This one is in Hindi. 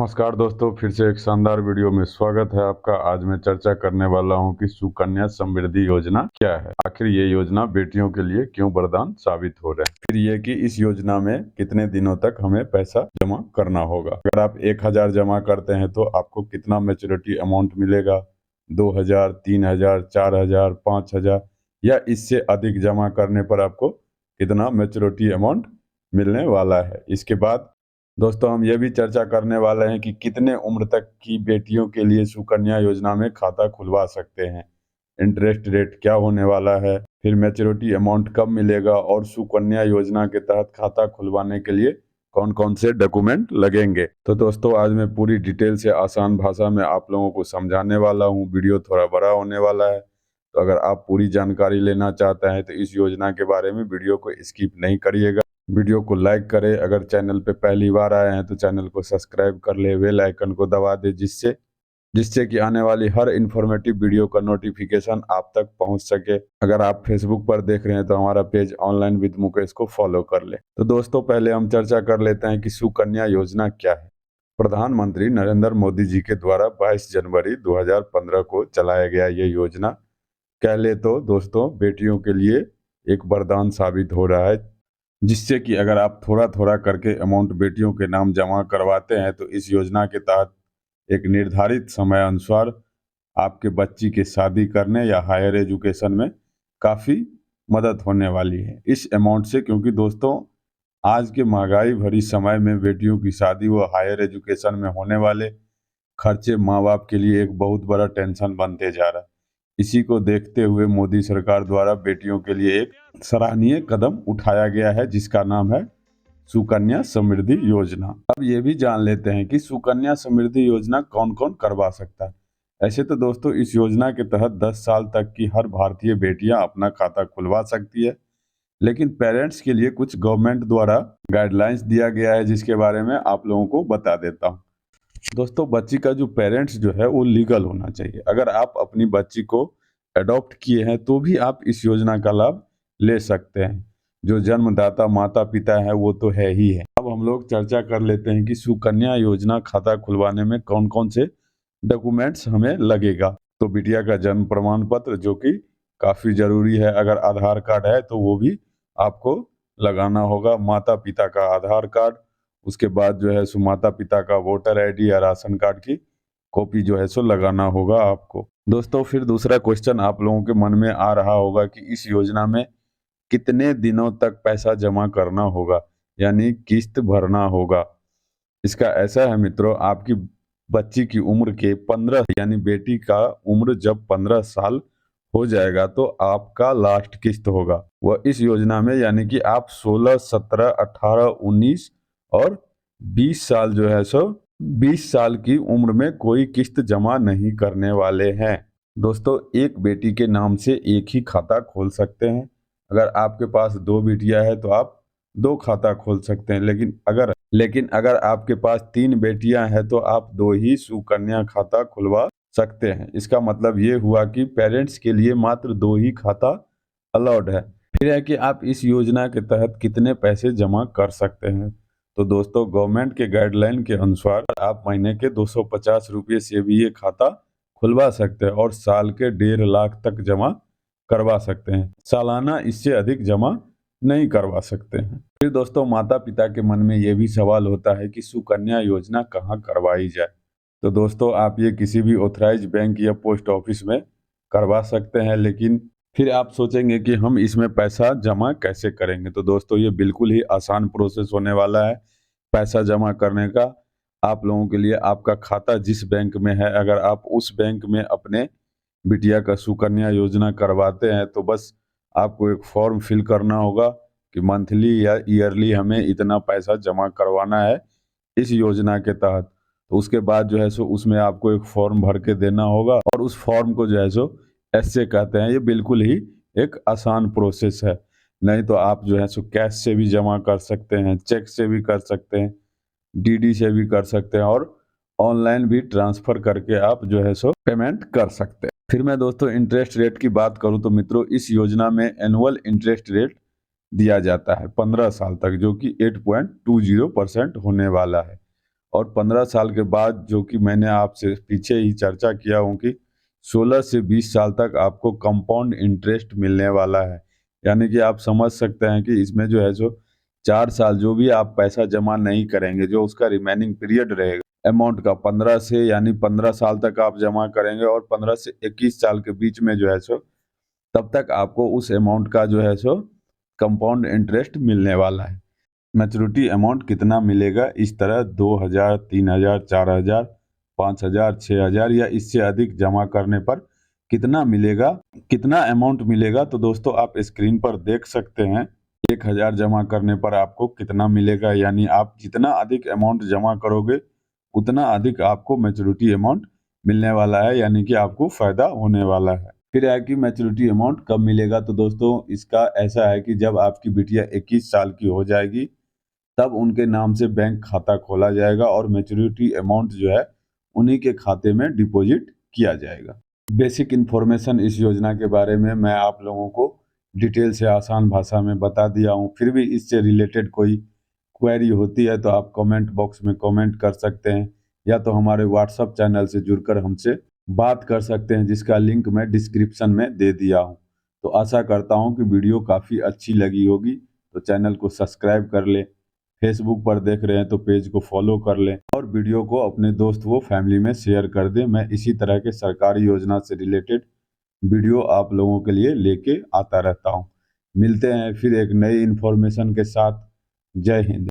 नमस्कार दोस्तों, फिर से एक शानदार वीडियो में स्वागत है आपका। आज मैं चर्चा करने वाला हूं कि सुकन्या समृद्धि योजना क्या है, आखिर ये योजना बेटियों के लिए क्यों वरदान साबित हो रहा है, फिर ये कि इस योजना में कितने दिनों तक हमें पैसा जमा करना होगा। अगर आप 1000 जमा करते हैं तो आपको कितना मैच्योरिटी अमाउंट मिलेगा, 2000, 3000, 4000, 5000 या इससे अधिक जमा करने पर आपको कितना मैच्योरिटी अमाउंट मिलने वाला है। इसके बाद दोस्तों हम ये भी चर्चा करने वाले हैं कि कितने उम्र तक की बेटियों के लिए सुकन्या योजना में खाता खुलवा सकते हैं, इंटरेस्ट रेट क्या होने वाला है, फिर मैच्योरिटी अमाउंट कब मिलेगा और सुकन्या योजना के तहत खाता खुलवाने के लिए कौन कौन से डॉक्यूमेंट लगेंगे। तो दोस्तों आज मैं पूरी डिटेल से आसान भाषा में आप लोगों को समझाने वाला हूँ। वीडियो थोड़ा बड़ा होने वाला है, तो अगर आप पूरी जानकारी लेना चाहते हैं तो इस योजना के बारे में वीडियो को स्किप नहीं करिएगा। वीडियो को लाइक करें, अगर चैनल पे पहली बार आए हैं तो चैनल को सब्सक्राइब कर ले, बेल आइकन को दबा दे जिससे जिससे कि आने वाली हर इन्फॉर्मेटिव वीडियो का नोटिफिकेशन आप तक पहुंच सके। अगर आप फेसबुक पर देख रहे हैं तो हमारा पेज ऑनलाइन विद मुकेश को फॉलो कर ले। तो दोस्तों पहले हम चर्चा कर लेते हैं कि सुकन्या योजना क्या है। प्रधानमंत्री नरेंद्र मोदी जी के द्वारा 22 जनवरी 2015 को चलाया गया ये योजना कह ले तो दोस्तों बेटियों के लिए एक वरदान साबित हो रहा है, जिससे कि अगर आप थोड़ा थोड़ा करके अमाउंट बेटियों के नाम जमा करवाते हैं तो इस योजना के तहत एक निर्धारित समय अनुसार आपके बच्ची की शादी करने या हायर एजुकेशन में काफ़ी मदद होने वाली है इस अमाउंट से। क्योंकि दोस्तों आज के महंगाई भरी समय में बेटियों की शादी व हायर एजुकेशन में होने वाले खर्चे माँ बाप के लिए एक बहुत बड़ा टेंशन बनते जा रहा है। इसी को देखते हुए मोदी सरकार द्वारा बेटियों के लिए एक सराहनीय कदम उठाया गया है जिसका नाम है सुकन्या समृद्धि योजना। अब ये भी जान लेते हैं कि सुकन्या समृद्धि योजना कौन कौन करवा सकता है। ऐसे तो दोस्तों इस योजना के तहत 10 साल तक की हर भारतीय बेटियां अपना खाता खुलवा सकती है, लेकिन पेरेंट्स के लिए कुछ गवर्नमेंट द्वारा गाइडलाइंस दिया गया है जिसके बारे में आप लोगों को बता देता हूँ। दोस्तों बच्ची का जो पेरेंट्स जो है वो लीगल होना चाहिए। अगर आप अपनी बच्ची को अडॉप्ट किए हैं तो भी आप इस योजना का लाभ ले सकते हैं। जो जन्मदाता माता पिता है वो तो है ही है। अब हम लोग चर्चा कर लेते हैं कि सुकन्या योजना खाता खुलवाने में कौन कौन से डॉक्यूमेंट्स हमें लगेगा। तो बिटिया का जन्म प्रमाण पत्र जो कि काफ़ी ज़रूरी है, अगर आधार कार्ड है तो वो भी आपको लगाना होगा, माता पिता का आधार कार्ड, उसके बाद जो है सो माता पिता का वोटर आईडी या राशन कार्ड की कॉपी जो है सो लगाना होगा आपको। दोस्तों फिर दूसरा क्वेश्चन आप लोगों के मन में आ रहा होगा कि इस योजना में कितने दिनों तक पैसा जमा करना होगा, यानी किस्त भरना होगा। इसका ऐसा है मित्रों, आपकी बच्ची की उम्र के 15 यानी बेटी का उम्र जब 15 साल हो जाएगा तो आपका लास्ट किस्त होगा वह इस योजना में, यानी कि आप 16, 17, 18, 19 और 20 साल जो है सो 20 साल की उम्र में कोई किस्त जमा नहीं करने वाले हैं। दोस्तों एक बेटी के नाम से एक ही खाता खोल सकते हैं। अगर आपके पास दो बेटियां हैं तो आप दो खाता खोल सकते हैं, लेकिन अगर आपके पास तीन बेटियां हैं तो आप दो ही सुकन्या खाता खुलवा सकते हैं। इसका मतलब ये हुआ कि पेरेंट्स के लिए मात्र दो ही खाता अलाउड है। फिर है कि आप इस योजना के तहत कितने पैसे जमा कर सकते हैं। तो दोस्तों गवर्नमेंट के गाइडलाइन के अनुसार आप महीने के 250 रुपये से भी ये खाता खुलवा सकते हैं और साल के 1.5 लाख तक जमा करवा सकते हैं। सालाना इससे अधिक जमा नहीं करवा सकते हैं। फिर दोस्तों माता पिता के मन में ये भी सवाल होता है कि सुकन्या योजना कहाँ करवाई जाए। तो दोस्तों आप ये किसी भी ऑथराइज बैंक या पोस्ट ऑफिस में करवा सकते हैं, लेकिन फिर आप सोचेंगे कि हम इसमें पैसा जमा कैसे करेंगे। तो दोस्तों ये बिल्कुल ही आसान प्रोसेस होने वाला है पैसा जमा करने का। आप लोगों के लिए आपका खाता जिस बैंक में है, अगर आप उस बैंक में अपने बिटिया का सुकन्या योजना करवाते हैं तो बस आपको एक फॉर्म फिल करना होगा कि मंथली या ईयरली हमें इतना पैसा जमा करवाना है इस योजना के तहत। तो उसके बाद जो है सो उसमें आपको एक फॉर्म भर के देना होगा और उस फॉर्म को जो है सो ऐसे कहते हैं। ये बिल्कुल ही एक आसान प्रोसेस है। नहीं तो आप जो है सो कैश से भी जमा कर सकते हैं, चेक से भी कर सकते हैं, डीडी से भी कर सकते हैं और ऑनलाइन भी ट्रांसफर करके आप जो है सो पेमेंट कर सकते हैं। फिर मैं दोस्तों इंटरेस्ट रेट की बात करूं तो मित्रों इस योजना में एनुअल इंटरेस्ट रेट दिया जाता है 15 साल तक, जो कि 8.20% होने वाला है। और 15 साल के बाद, जो कि मैंने आपसे पीछे ही चर्चा किया हूँ कि 16 से 20 साल तक आपको कंपाउंड इंटरेस्ट मिलने वाला है। यानी कि आप समझ सकते हैं कि इसमें जो है सो 4 साल जो भी आप पैसा जमा नहीं करेंगे, जो उसका रिमेनिंग पीरियड रहेगा अमाउंट का 15 से, यानी 15 साल तक आप जमा करेंगे और 15 से 21 साल के बीच में जो है सो तब तक आपको उस अमाउंट का जो है सो कंपाउंड इंटरेस्ट मिलने वाला है। मैच्योरिटी अमाउंट कितना मिलेगा, इस तरह 2,000, 3,000, 4,000, 5,000, 6,000 या इससे अधिक जमा करने पर कितना मिलेगा, कितना अमाउंट मिलेगा, तो दोस्तों आप स्क्रीन पर देख सकते हैं। 1,000 जमा करने पर आपको कितना मिलेगा, यानी आप जितना अधिक अमाउंट जमा करोगे उतना अधिक आपको मैच्योरिटी अमाउंट मिलने वाला है, यानी कि आपको फायदा होने वाला है। फिर है कि मैच्योरिटी अमाउंट कब मिलेगा, तो दोस्तों इसका ऐसा है कि जब आपकी बिटिया 21 साल की हो जाएगी तब उनके नाम से बैंक खाता खोला जाएगा और मैच्योरिटी अमाउंट जो है उन्हीं के खाते में डिपॉजिट किया जाएगा। बेसिक इन्फॉर्मेशन इस योजना के बारे में मैं आप लोगों को डिटेल से आसान भाषा में बता दिया हूँ। फिर भी इससे रिलेटेड कोई क्वेरी होती है तो आप कमेंट बॉक्स में कमेंट कर सकते हैं, या तो हमारे व्हाट्सएप चैनल से जुड़कर हमसे बात कर सकते हैं, जिसका लिंक मैं डिस्क्रिप्शन में दे दिया हूँ। तो आशा करता हूँ कि वीडियो काफ़ी अच्छी लगी होगी, तो चैनल को सब्सक्राइब कर लें। फेसबुक पर देख रहे हैं तो पेज को फॉलो कर लें और वीडियो को अपने दोस्त व फैमिली में शेयर कर दें। मैं इसी तरह के सरकारी योजना से रिलेटेड वीडियो आप लोगों के लिए लेके आता रहता हूँ। मिलते हैं फिर एक नई इन्फॉर्मेशन के साथ। जय हिंद।